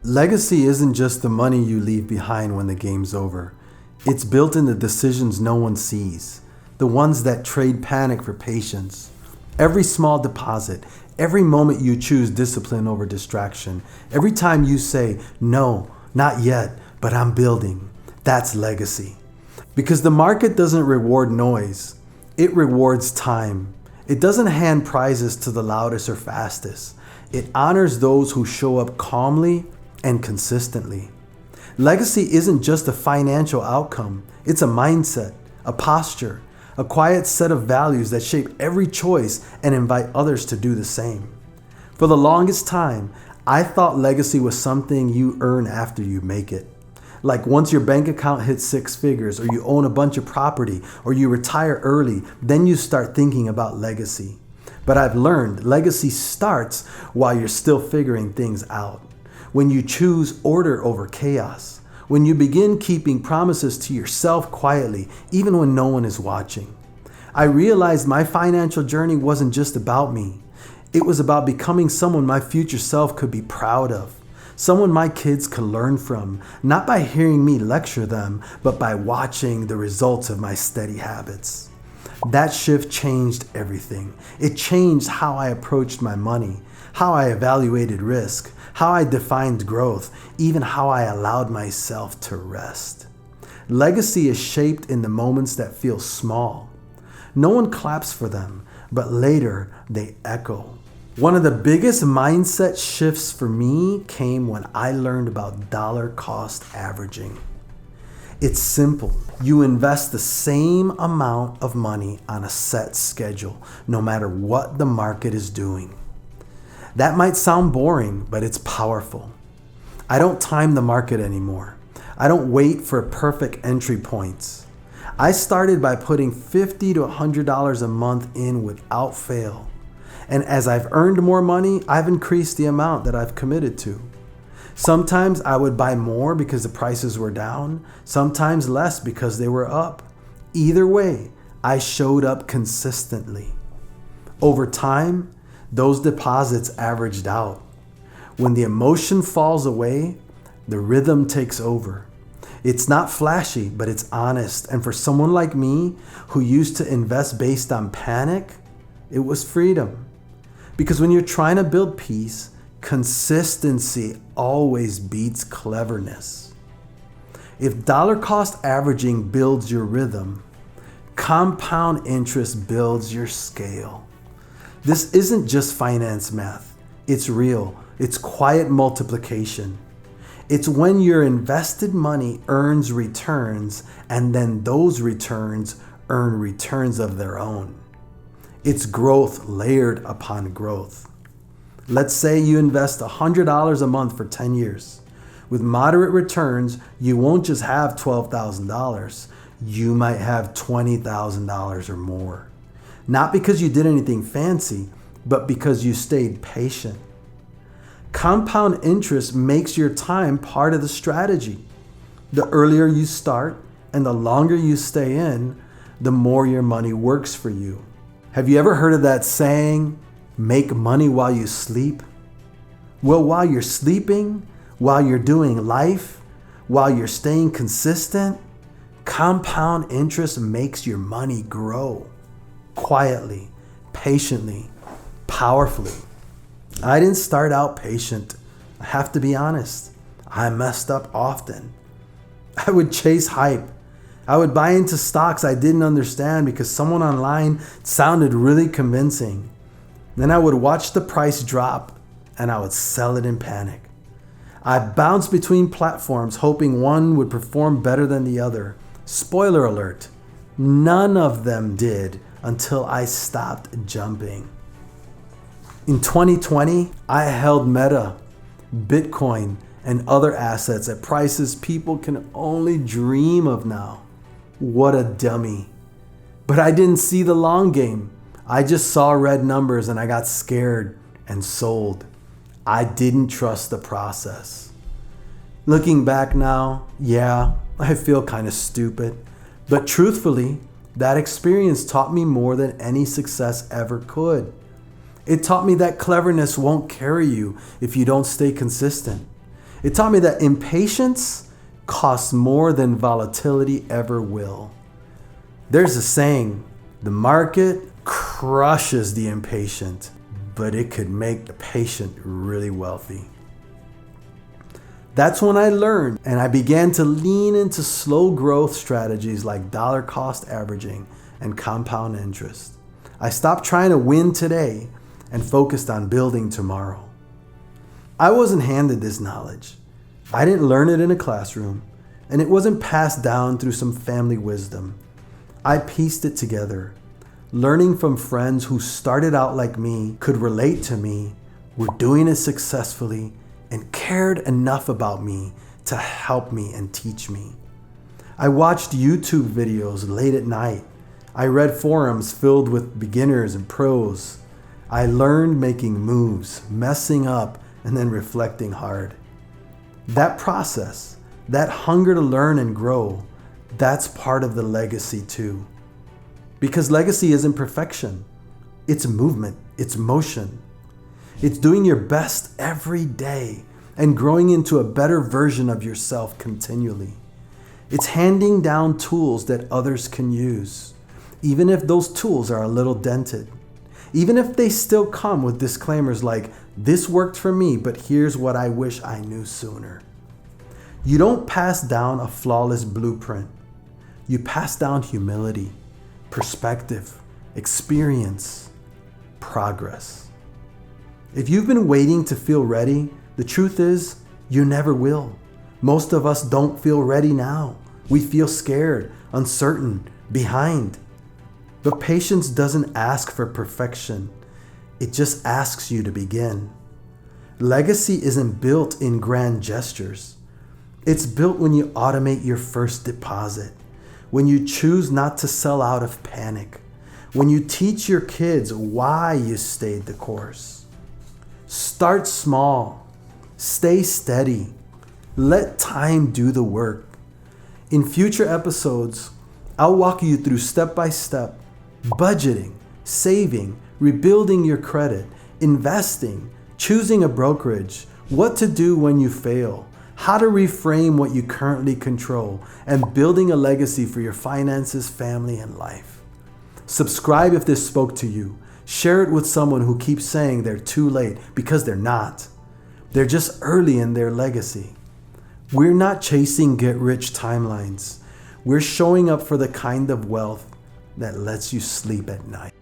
Legacy isn't just the money you leave behind when the game's over. It's built in the decisions no one sees, the ones that trade panic for patience. Every small deposit, every moment you choose discipline over distraction, every time you say, no, not yet, but I'm building, that's legacy. Because the market doesn't reward noise, it rewards time. It doesn't hand prizes to the loudest or fastest. It honors those who show up calmly and consistently. Legacy isn't just a financial outcome, it's a mindset, a posture, a quiet set of values that shape every choice and invite others to do the same. For the longest time, I thought legacy was something you earn after you make it. Like once your bank account hits 6 figures, or you own a bunch of property, or you retire early, then you start thinking about legacy. But I've learned legacy starts while you're still figuring things out. When you choose order over chaos, when you begin keeping promises to yourself quietly, even when no one is watching. I realized my financial journey wasn't just about me. It was about becoming someone my future self could be proud of, someone my kids could learn from, not by hearing me lecture them, but by watching the results of my steady habits. That shift changed everything. It changed how I approached my money, how I evaluated risk, how I defined growth, even how I allowed myself to rest. Legacy is shaped in the moments that feel small. No one claps for them, but later they echo. One of the biggest mindset shifts for me came when I learned about dollar cost averaging. It's simple. You invest the same amount of money on a set schedule, no matter what the market is doing. That might sound boring, but it's powerful. I don't time the market anymore. I don't wait for perfect entry points. I started by putting $50 to $100 a month in without fail. And as I've earned more money, I've increased the amount that I've committed to. Sometimes I would buy more because the prices were down, sometimes less because they were up. Either way, I showed up consistently. Over time, those deposits averaged out. When the emotion falls away, the rhythm takes over. It's not flashy, but it's honest. And for someone like me who used to invest based on panic, it was freedom. Because when you're trying to build peace, consistency always beats cleverness. If dollar cost averaging builds your rhythm, compound interest builds your scale. This isn't just finance math. It's real. It's quiet multiplication. It's when your invested money earns returns, and then those returns earn returns of their own. It's growth layered upon growth. Let's say you invest $100 a month for 10 years. With moderate returns, you won't just have $12,000. You might have $20,000 or more. Not because you did anything fancy, but because you stayed patient. Compound interest makes your time part of the strategy. The earlier you start and the longer you stay in, the more your money works for you. Have you ever heard of that saying, make money while you sleep? Well, while you're sleeping, while you're doing life, while you're staying consistent, compound interest makes your money grow. Quietly, patiently, powerfully. I didn't start out patient. I have to be honest. I messed up often. I would chase hype. I would buy into stocks I didn't understand because someone online sounded really convincing. Then I would watch the price drop and I would sell it in panic. I bounced between platforms hoping one would perform better than the other. Spoiler alert, none of them did until I stopped jumping. In 2020, I held Meta, Bitcoin, and other assets at prices people can only dream of now. What a dummy. But I didn't see the long game. I just saw red numbers and I got scared and sold. I didn't trust the process. Looking back now, yeah, I feel kind of stupid. But truthfully, that experience taught me more than any success ever could. It taught me that cleverness won't carry you if you don't stay consistent. It taught me that impatience costs more than volatility ever will. There's a saying, the market crushes the impatient, but it could make the patient really wealthy. That's when I learned and I began to lean into slow growth strategies like dollar cost averaging and compound interest. I stopped trying to win today and focused on building tomorrow. I wasn't handed this knowledge. I didn't learn it in a classroom, and it wasn't passed down through some family wisdom. I pieced it together, learning from friends who started out like me, could relate to me, were doing it successfully, and cared enough about me to help me and teach me. I watched YouTube videos late at night. I read forums filled with beginners and pros. I learned making moves, messing up, and then reflecting hard. That process, that hunger to learn and grow, that's part of the legacy too. Because legacy isn't perfection. It's movement, it's motion. It's doing your best every day and growing into a better version of yourself continually. It's handing down tools that others can use, even if those tools are a little dented. Even if they still come with disclaimers like, this worked for me, but here's what I wish I knew sooner. You don't pass down a flawless blueprint. You pass down humility, perspective, experience, progress. If you've been waiting to feel ready, the truth is, you never will. Most of us don't feel ready now. We feel scared, uncertain, behind. But patience doesn't ask for perfection. It just asks you to begin. Legacy isn't built in grand gestures. It's built when you automate your first deposit, when you choose not to sell out of panic, when you teach your kids why you stayed the course. Start small. Stay steady. Let time do the work. In future episodes, I'll walk you through step-by-step budgeting, saving, rebuilding your credit, investing, choosing a brokerage, what to do when you fail, how to reframe what you currently control, and building a legacy for your finances, family, and life. Subscribe if this spoke to you. Share it with someone who keeps saying they're too late, because they're not. They're just early in their legacy. We're not chasing get-rich timelines. We're showing up for the kind of wealth that lets you sleep at night.